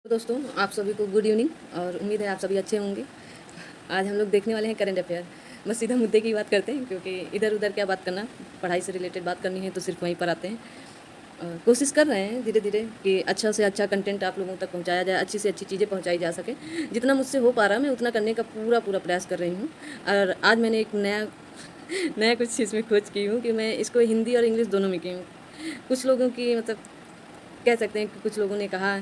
तो दोस्तों, आप सभी को गुड इवनिंग और उम्मीद है आप सभी अच्छे होंगे। आज हम लोग देखने वाले हैं करंट अफेयर। बस सीधा मुद्दे की बात करते हैं क्योंकि इधर उधर क्या बात करना, पढ़ाई से रिलेटेड बात करनी है तो सिर्फ वहीं पर आते हैं। कोशिश कर रहे हैं धीरे धीरे कि अच्छा से अच्छा कंटेंट आप लोगों तक पहुंचाया जाए, अच्छी से अच्छी चीज़ें पहुंचाई जा सके। जितना मुझसे हो पा रहा है मैं उतना करने का पूरा पूरा प्रयास कर रही हूँ। और आज मैंने एक नया नया कुछ इसमें खोज की हूँ कि मैं इसको हिंदी और इंग्लिश दोनों में की हूँ। कुछ लोगों की मतलब कह सकते हैं कि कुछ लोगों ने कहा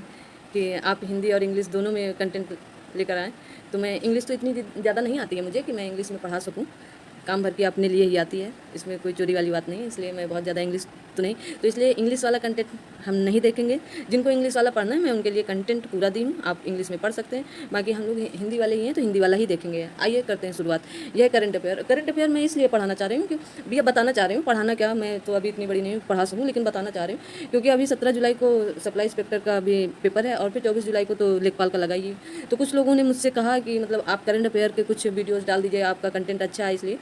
कि आप हिंदी और इंग्लिश दोनों में कंटेंट लेकर आएँ। तो मैं इंग्लिश तो इतनी ज़्यादा नहीं आती है मुझे कि मैं इंग्लिश में पढ़ा सकूँ। काम भर के अपने लिए ही आती है, इसमें कोई चोरी वाली बात नहीं है, इसलिए मैं बहुत ज़्यादा इंग्लिश तो नहीं। तो इसलिए इंग्लिश वाला कंटेंट हम नहीं देखेंगे। जिनको इंग्लिश वाला पढ़ना है मैं उनके लिए कंटेंट पूरा दी हूँ, आप इंग्लिश में पढ़ सकते हैं। बाकी हम लोग हिंदी वाले ही हैं तो हिंदी वाला ही देखेंगे। आइए करते हैं शुरुआत। यह करंट अफेयर मैं इसलिए पढ़ाना चाह रही हूँ कि भैया बताना चाह रही हूँ, पढ़ाना क्या, मैं तो अभी इतनी बड़ी नहीं हूँ पढ़ा सकूँ, लेकिन बताना चाह रही हूँ क्योंकि अभी 17 जुलाई को सप्लाई इंस्पेक्टर का भी पेपर है और फिर 24 जुलाई को तो लेखपाल का लगाइए। तो कुछ लोगों ने मुझसे कहा कि मतलब आप करंट अफेयर के कुछ वीडियोज़ डाल दीजिए, आपका कंटेंट अच्छा है, इसलिए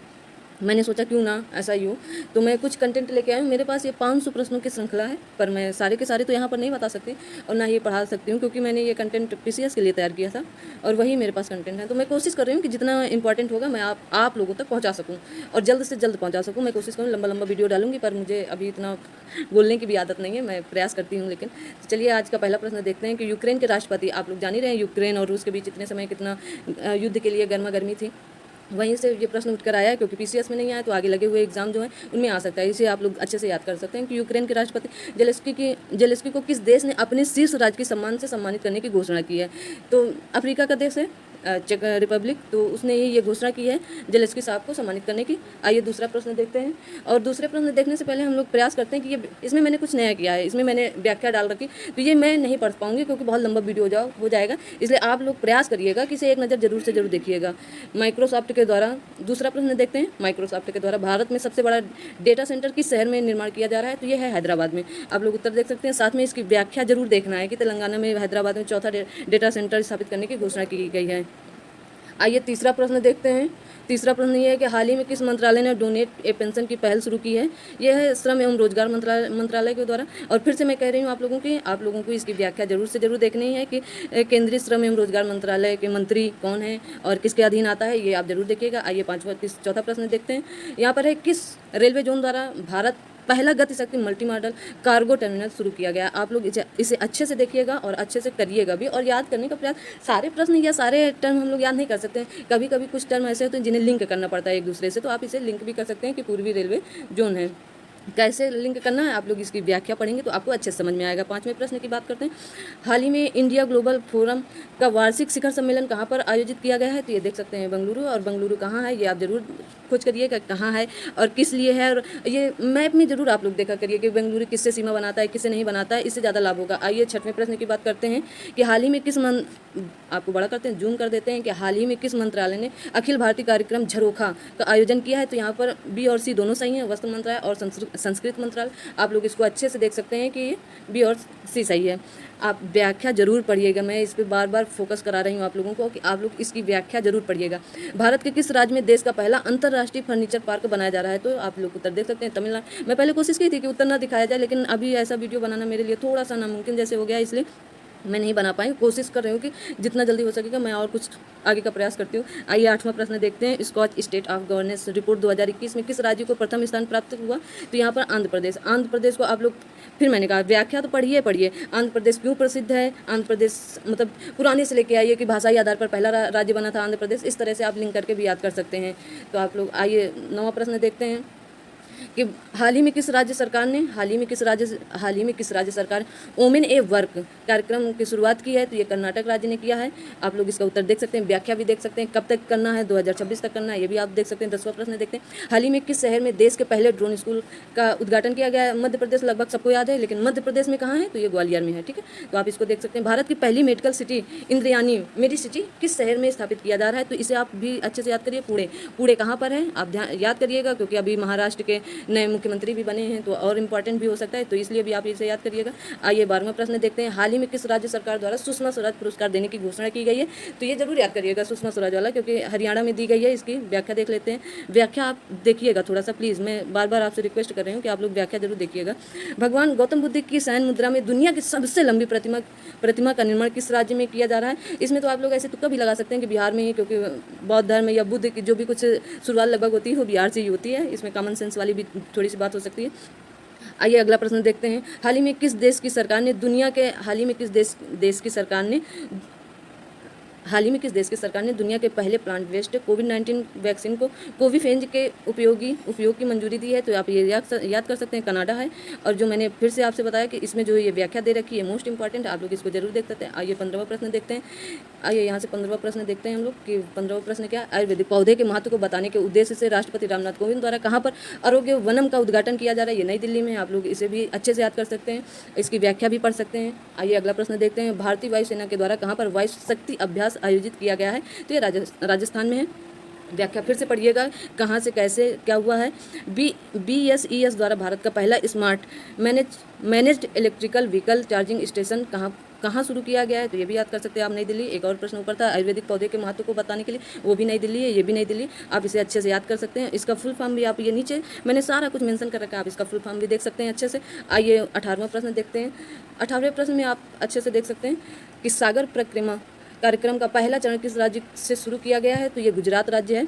मैंने सोचा क्यों ना ऐसा ही हो। तो मैं कुछ कंटेंट लेके आई हूँ। मेरे पास ये 500 प्रश्नों की श्रृंखला है, पर मैं सारे के सारे तो यहाँ पर नहीं बता सकती और ना ही पढ़ा सकती हूँ क्योंकि मैंने ये कंटेंट पीसीएस के लिए तैयार किया था और वही मेरे पास कंटेंट है। तो मैं कोशिश कर रही हूँ कि जितना इंपॉर्टेंट होगा मैं आप लोगों तक पहुँचा सकूँ और जल्द से जल्द पहुँचा सकूँ। मैं कोशिश करूँ, लंबा लंबा वीडियो डालूंगी, पर मुझे अभी इतना बोलने की भी आदत नहीं है, मैं प्रयास करती हूँ। लेकिन तो चलिए आज का पहला प्रश्न देखते हैं कि यूक्रेन के राष्ट्रपति, आप लोग जान ही रहे हैं यूक्रेन और रूस के बीच इतने समय कितना युद्ध के लिए गर्मा गर्मी थी, वहीं से ये प्रश्न उठकर आया है क्योंकि पीसीएस में नहीं आया तो आगे लगे हुए एग्जाम जो हैं उनमें आ सकता है। इसे आप लोग अच्छे से याद कर सकते हैं कि यूक्रेन के राष्ट्रपति जेलेस्की को किस देश ने अपने शीर्ष राजकीय सम्मान से सम्मानित करने की घोषणा की है। तो अफ्रीका का देश है चेक रिपब्लिक, तो उसने ये घोषणा की है जेलेस्की साहब को सम्मानित करने की। आइए दूसरा प्रश्न देखते हैं। और दूसरे प्रश्न देखने से पहले हम लोग प्रयास करते हैं कि ये इसमें मैंने कुछ नया किया है, इसमें मैंने व्याख्या डाल रखी, तो ये मैं नहीं पढ़ पाऊंगी क्योंकि बहुत लंबा वीडियो हो जाएगा। इसलिए आप लोग प्रयास करिएगा कि इसे एक नज़र जरूर से जरूर देखिएगा। माइक्रोसॉफ्ट के द्वारा, दूसरा प्रश्न देखते हैं, माइक्रोसॉफ्ट के द्वारा भारत में सबसे बड़ा डेटा सेंटर किस शहर में निर्माण किया जा रहा है, तो ये है हैदराबाद में। आप लोग उत्तर देख सकते हैं, साथ में इसकी व्याख्या जरूर देखना है कि तेलंगाना में हैदराबाद में चौथा डेटा सेंटर स्थापित करने की घोषणा की गई है। आइए तीसरा प्रश्न देखते हैं। तीसरा प्रश्न ये है कि हाल ही में किस मंत्रालय ने डोनेट ए पेंशन की पहल शुरू की है। यह है श्रम एवं रोजगार मंत्रालय के द्वारा। और फिर से मैं कह रही हूँ आप लोगों को इसकी व्याख्या जरूर से जरूर देखनी है कि केंद्रीय श्रम एवं रोजगार मंत्रालय के मंत्री कौन है और किसके अधीन आता है, ये आप जरूर देखिएगा। आइए चौथा प्रश्न देखते हैं। यहाँ पर है किस रेलवे जोन द्वारा भारत पहला Gatishakti multi modal cargo terminal शुरू किया गया। आप लोग इसे अच्छे से देखिएगा और अच्छे से करिएगा भी और याद करने का प्रयास। सारे प्रश्न या सारे टर्म हम लोग याद नहीं कर सकते हैं, कभी कभी कुछ टर्म ऐसे होते हैं जिन्हें लिंक करना पड़ता है एक दूसरे से, तो आप इसे लिंक भी कर सकते हैं कि पूर्वी रेलवे जोन है, कैसे लिंक करना है आप लोग इसकी व्याख्या पढ़ेंगे तो आपको अच्छे से समझ में आएगा। पांचवें प्रश्न की बात करते हैं। हाल ही में इंडिया ग्लोबल फोरम का वार्षिक शिखर सम्मेलन कहाँ पर आयोजित किया गया है, तो ये देख सकते हैं बेंगलुरु। और बेंगलुरु कहाँ है ये आप जरूर खोज करिएगा कहाँ है और किस लिए है, और ये मैप में जरूर आप लोग देखा करिए कि बेंगलुरु किससे सीमा बनाता है किससे नहीं बनाता है, इससे ज़्यादा लाभ होगा। आइए छठवें प्रश्न की बात करते हैं कि हाल ही में आपको बड़ा करते हैं, जूम कर देते हैं कि हाल ही में किस मंत्रालय ने अखिल भारतीय कार्यक्रम झरोखा का आयोजन किया है। तो यहाँ पर बी और सी दोनों सही हैं, वस्त्र मंत्रालय और संस्कृत मंत्रालय। आप लोग इसको अच्छे से देख सकते हैं कि बी और सी सही है। आप व्याख्या जरूर पढ़िएगा, मैं इस पर बार बार फोकस करा रही हूँ आप लोगों को कि आप लोग इसकी व्याख्या जरूर पढ़िएगा। भारत के किस राज्य में देश का पहला अंतर्राष्ट्रीय फर्नीचर पार्क बनाया जा रहा है, तो आप लोग उत्तर देख सकते हैं तमिलनाडु। मैं पहले कोशिश की थी कि उत्तर ना दिखाया जाए, लेकिन अभी ऐसा वीडियो बनाना मेरे लिए थोड़ा सा नामुमकिन जैसे हो गया, इसलिए मैं नहीं बना पाई। कोशिश कर रही हूँ कि जितना जल्दी हो सकेगा मैं और कुछ आगे का प्रयास करती हूँ। आइए आठवां प्रश्न देखते हैं। Scotch state of governance report 2021 में किस राज्य को प्रथम स्थान प्राप्त हुआ, तो यहाँ पर आंध्र प्रदेश। आंध्र प्रदेश को आप लोग, फिर मैंने कहा व्याख्या तो पढ़िए। आंध्र प्रदेश क्यों प्रसिद्ध है, आंध्र प्रदेश मतलब पुराने से लेके आइए कि भाषाई आधार पर पहला राज्य बना था आंध्र प्रदेश, इस तरह से आप लिंक करके भी याद कर सकते हैं। तो आप लोग आइए नौवां प्रश्न देखते हैं कि हाल ही में किस राज्य सरकार ने वोमेन ए वर्क कार्यक्रम की शुरुआत की है, तो ये कर्नाटक राज्य ने किया है। आप लोग इसका उत्तर देख सकते हैं, व्याख्या भी देख सकते हैं, कब तक करना है, 2026 तक करना है, ये भी आप देख सकते हैं। 10वां प्रश्न देखते हैं। हाल ही में किस शहर में देश के पहले ड्रोन स्कूल का उद्घाटन किया गया है। मध्य प्रदेश लगभग सबको याद है, लेकिन मध्य प्रदेश में कहाँ है, तो ये ग्वालियर में है, ठीक है। तो आप इसको देख सकते हैं। भारत की पहली मेडिकल सिटी इंद्रयानी मेडिसिटी किस शहर में स्थापित किया जा रहा है, तो इसे आप भी अच्छे से याद करिए। पुणे कहाँ पर है, आप ध्यान याद करिएगा क्योंकि अभी महाराष्ट्र के नए मुख्यमंत्री भी बने हैं तो और इम्पॉर्टेंट भी हो सकता है, तो इसलिए भी आप इसे याद करिएगा। आइए 12वां प्रश्न देखते हैं। हाल ही में किस राज्य सरकार द्वारा सुषमा स्वराज पुरस्कार देने की घोषणा की गई है? तो ये जरूर याद करिएगा सुषमा स्वराज वाला, क्योंकि हरियाणा में दी गई है। इसकी व्याख्या देख लेते हैं। व्याख्या आप देखिएगा थोड़ा सा प्लीज़, मैं बार बार आपसे रिक्वेस्ट कर रही हूँ कि आप लोग व्याख्या जरूर देखिएगा। भगवान गौतम बुद्ध की शयन मुद्रा में दुनिया की सबसे लंबी प्रतिमा का निर्माण किस राज्य में किया जा रहा है? इसमें तो आप लोग ऐसे तुक्का भी लगा सकते हैं कि बिहार में ही, क्योंकि बौद्ध धर्म या बुद्ध की जो भी कुछ शुरुआत लगभग होती है वो बिहार से ही होती है। इसमें कॉमन सेंस वाली भी थोड़ी सी बात हो सकती है। आइए अगला प्रश्न देखते हैं। हाल ही में किस देश की सरकार ने दुनिया के हाल ही में किस देश की सरकार ने हाल ही में किस देश की सरकार ने दुनिया के पहले प्लांट बेस्ड कोविड-19 वैक्सीन को कोविफेंज के उपयोग की मंजूरी दी है? तो आप ये याद कर सकते हैं, कनाडा है। और जो मैंने फिर से आपसे बताया कि इसमें जो ये व्याख्या दे रखी है मोस्ट इंपॉर्टेंट, आप लोग इसको जरूर देख सकते हैं। आइए 15वां प्रश्न देखते हैं। आइए यहाँ से 15वां प्रश्न देखते हैं हम लोग कि 15वां प्रश्न क्या है? आयुर्वेदिक पौधे के महत्व को बताने के उद्देश्य से राष्ट्रपति रामनाथ कोविंद द्वारा कहाँ पर आरोग्य वनम का उद्घाटन किया जा रहा है? ये नई दिल्ली में। आप लोग इसे भी अच्छे से याद कर सकते हैं, इसकी व्याख्या भी पढ़ सकते हैं। आइए अगला प्रश्न देखते हैं। भारतीय वायुसेना के द्वारा कहाँ पर वायु शक्ति अभ्यास आयोजित किया गया है? तो ये राजस्थान में है। व्याख्या फिर से पढ़िएगा, कहाँ से कैसे क्या हुआ है। BSES द्वारा भारत का पहला smart managed electrical vehicle charging station कहाँ शुरू किया गया है? तो ये भी याद कर सकते हैं आप, नई दिल्ली। एक और प्रश्न ऊपर था आयुर्वेदिक पौधे के महत्व को बताने के लिए, वो भी नई दिल्ली है। ये भी नई दिल्ली। आप इसे अच्छे से याद कर सकते हैं। इसका फुल फॉर्म भी आप ये नीचे मैंने सारा कुछ मेंशन कर रखा है, आप इसका फुल फॉर्म भी देख सकते हैं अच्छे से। आइए 18वां प्रश्न देखते हैं। 18वें प्रश्न में आप अच्छे से देख सकते हैं कि सागर परिक्रमा कार्यक्रम का पहला चरण किस राज्य से शुरू किया गया है? तो ये गुजरात राज्य है।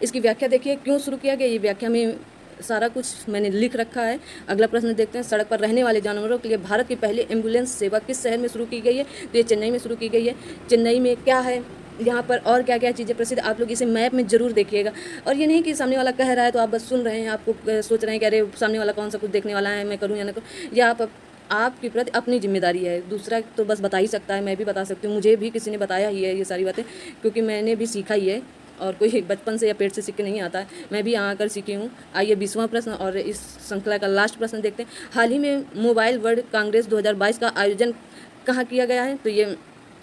इसकी व्याख्या देखिए, क्यों शुरू किया गया, ये व्याख्या में सारा कुछ मैंने लिख रखा है। अगला प्रश्न देखते हैं। सड़क पर रहने वाले जानवरों के लिए भारत की पहली एम्बुलेंस सेवा किस शहर में शुरू की गई है? तो ये चेन्नई में शुरू की गई है। चेन्नई में क्या है यहाँ पर और क्या क्या चीज़ें प्रसिद्ध, आप लोग इसे मैप में जरूर देखिएगा। और ये नहीं कि सामने वाला कह रहा है तो आप बस सुन रहे हैं, आपको सोच रहे हैं कि अरे सामने वाला कौन सा कुछ देखने वाला है, मैं करूँ या ना करूँ। या आपके प्रति अपनी जिम्मेदारी है। दूसरा तो बस बता ही सकता है, मैं भी बता सकती हूँ, मुझे भी किसी ने बताया ही है ये सारी बातें, क्योंकि मैंने भी सीखा ही है और कोई बचपन से या पेट से सीख के नहीं आता है, मैं भी यहाँ आकर सीखी हूँ। आइए 20वां प्रश्न और इस श्रृंखला का लास्ट प्रश्न देखते हैं। हाल ही में मोबाइल वर्ल्ड कांग्रेस 2022 का आयोजन कहाँ किया गया है? तो ये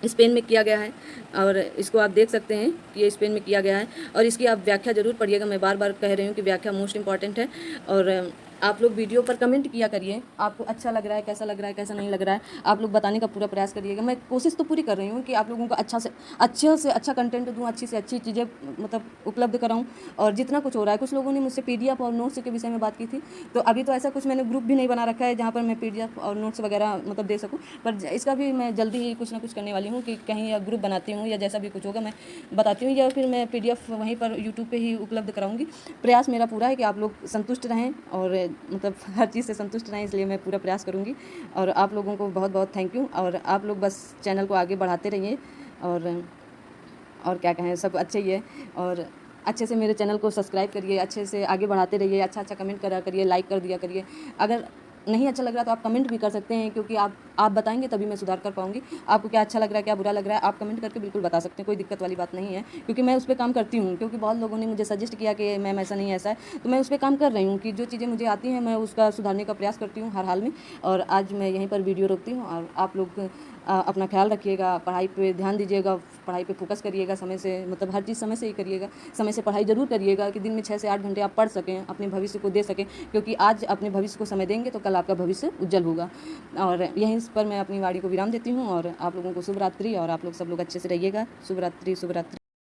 स्पेन में किया गया है और इसको आप देख सकते हैं कि ये स्पेन में किया गया है। और इसकी आप व्याख्या जरूर पढ़िएगा, मैं बार बार कह रही हूँ कि व्याख्या मोस्ट इंपॉर्टेंट है। और आप लोग वीडियो पर कमेंट किया करिए, आपको अच्छा लग रहा है, कैसा लग रहा है, कैसा नहीं लग रहा है, आप लोग बताने का पूरा प्रयास करिएगा। मैं कोशिश तो पूरी कर रही हूँ कि आप लोगों को अच्छे से अच्छा कंटेंट दूँ, अच्छी से अच्छी चीज़ें मतलब उपलब्ध कराऊँ। और जितना कुछ हो रहा है, कुछ लोगों ने मुझसे PDF और नोट्स के विषय में बात की थी, तो अभी तो ऐसा कुछ मैंने ग्रुप भी नहीं बना रखा है जहाँ पर मैं PDF और नोट्स वगैरह मतलब दे सकूँ, पर इसका भी मैं जल्दी ही कुछ ना कुछ करने वाली हूँ कि कहीं या ग्रुप बनाती हूँ या जैसा भी कुछ होगा मैं बताती हूँ, या फिर मैं PDF वहीं पर यूट्यूब पर ही उपलब्ध कराऊँगी। प्रयास मेरा पूरा है कि आप लोग संतुष्ट रहें और मतलब हर चीज़ से संतुष्ट रहें, इसलिए मैं पूरा प्रयास करूँगी। और आप लोगों को बहुत बहुत थैंक यू। और आप लोग बस चैनल को आगे बढ़ाते रहिए और क्या कहें, सब अच्छे ही है। और अच्छे से मेरे चैनल को सब्सक्राइब करिए, अच्छे से आगे बढ़ाते रहिए, अच्छा कमेंट करा करिए, लाइक कर दिया करिए। अगर नहीं अच्छा लग रहा तो आप कमेंट भी कर सकते हैं, क्योंकि आप बताएंगे तभी मैं सुधार कर पाऊँगी। आपको क्या अच्छा लग रहा है, क्या बुरा लग रहा है, आप कमेंट करके बिल्कुल बता सकते हैं, कोई दिक्कत वाली बात नहीं है, क्योंकि मैं उस पर काम करती हूँ। क्योंकि बहुत लोगों ने मुझे सजेस्ट किया कि मैम ऐसा नहीं ऐसा है, तो मैं उस पर काम कर रही हूँ कि जो चीज़ें मुझे आती हैं मैं उसका सुधारने का प्रयास करती हूँ हर हाल में। और आज मैं यहीं पर वीडियो रोकती हूँ और आप लोग अपना ख्याल रखिएगा, पढ़ाई पे ध्यान दीजिएगा, पढ़ाई पे फोकस करिएगा, समय से मतलब हर चीज़ समय से ही करिएगा, समय से पढ़ाई ज़रूर करिएगा कि दिन में 6 से 8 घंटे आप पढ़ सकें, अपने भविष्य को दे सकें, क्योंकि आज अपने भविष्य को समय देंगे तो कल आपका भविष्य उज्जवल होगा। और यहीं पर मैं अपनी वाणी को विराम देती हूँ और आप लोगों को शुभ रात्रि, और आप लोग सब लोग अच्छे से रहिएगा। शुभ रात्रि, शुभ रात्रि।